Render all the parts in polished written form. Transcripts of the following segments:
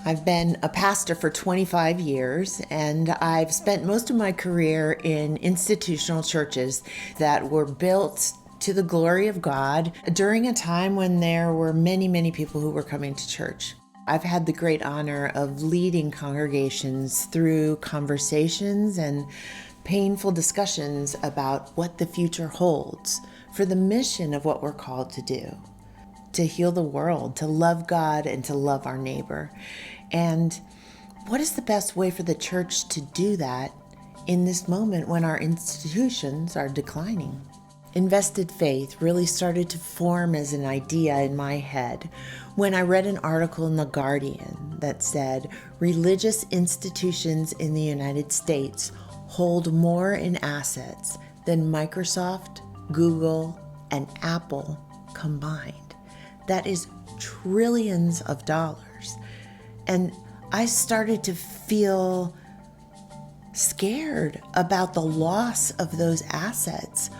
I've been a pastor for 25 years, and I've spent most of my career in institutional churches that were built to the glory of God during a time when there were many, many people who were coming to church. I've had the great honor of leading congregations through conversations and painful discussions about what the future holds for the mission of what we're called to do. To heal the world, to love God, and to love our neighbor. And what is the best way for the church to do that in this moment when our institutions are declining? Invested faith really started to form as an idea in my head when I read an article in The Guardian that said religious institutions in the United States hold more in assets than Microsoft, Google, and Apple combined. That is trillions of dollars. And I started to feel scared about the loss of those assets.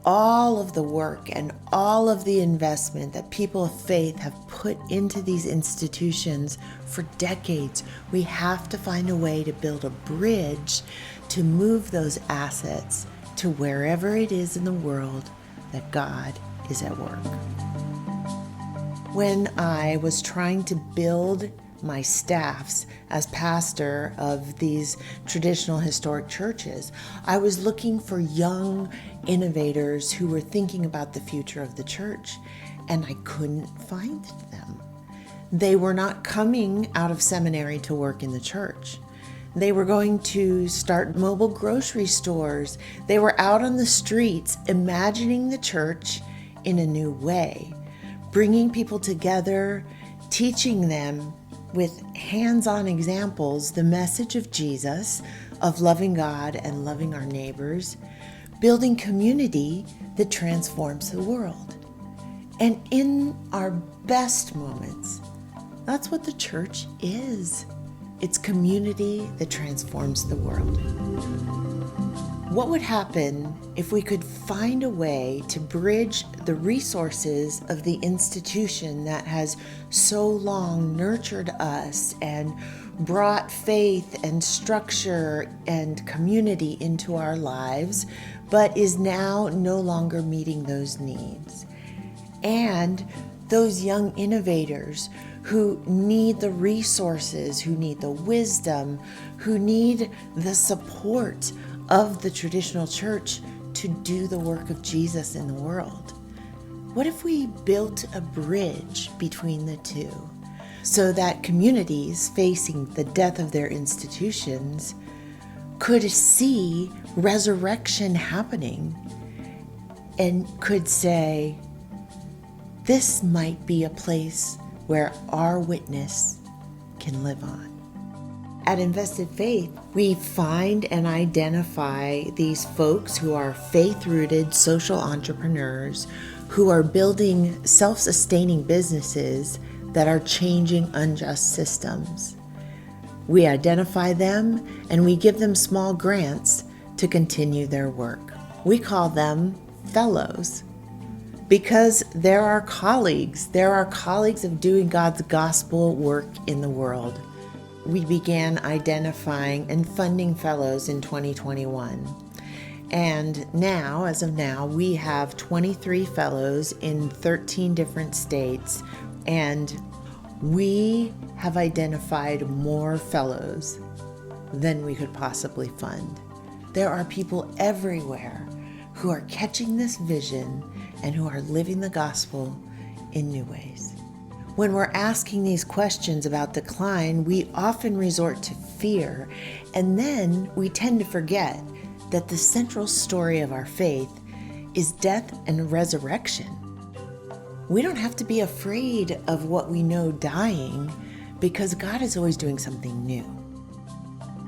All of the work and all of the investment that people of faith have put into these institutions for decades, we have to find a way to build a bridge to move those assets to wherever it is in the world that God is at work. When I was trying to build my staffs as pastor of these traditional historic churches, I was looking for young innovators who were thinking about the future of the church, and I couldn't find them. They were not coming out of seminary to work in the church. They were going to start mobile grocery stores. They were out on the streets imagining the church in a new way, bringing people together, teaching them with hands-on examples the message of Jesus, of loving God and loving our neighbors, building community that transforms the world. And in our best moments, that's what the church is. It's community that transforms the world. What would happen if we could find a way to bridge the resources of the institution that has so long nurtured us and brought faith and structure and community into our lives, but is now no longer meeting those needs? And those young innovators who need the resources, who need the wisdom, who need the support of the traditional church to do the work of Jesus in the world. What if we built a bridge between the two so that communities facing the death of their institutions could see resurrection happening and could say, this might be a place where our witness can live on? At Invested Faith, we find and identify these folks who are faith-rooted social entrepreneurs who are building self-sustaining businesses that are changing unjust systems. We identify them and we give them small grants to continue their work. We call them fellows because they're our colleagues. They're our colleagues of doing God's gospel work in the world. We began identifying and funding fellows in 2021. And now, as of now, we have 23 fellows in 13 different states, and we have identified more fellows than we could possibly fund. There are people everywhere who are catching this vision and who are living the gospel in new ways. When we're asking these questions about decline, we often resort to fear, and then we tend to forget that the central story of our faith is death and resurrection. We don't have to be afraid of what we know dying because God is always doing something new.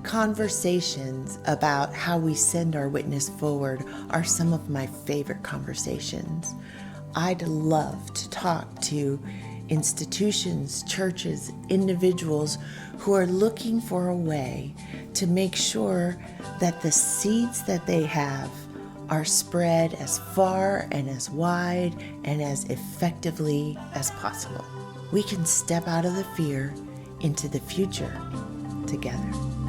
Conversations about how we send our witness forward are some of my favorite conversations. I'd love to talk to institutions, churches, individuals who are looking for a way to make sure that the seeds that they have are spread as far and as wide and as effectively as possible. We can step out of the fear into the future together.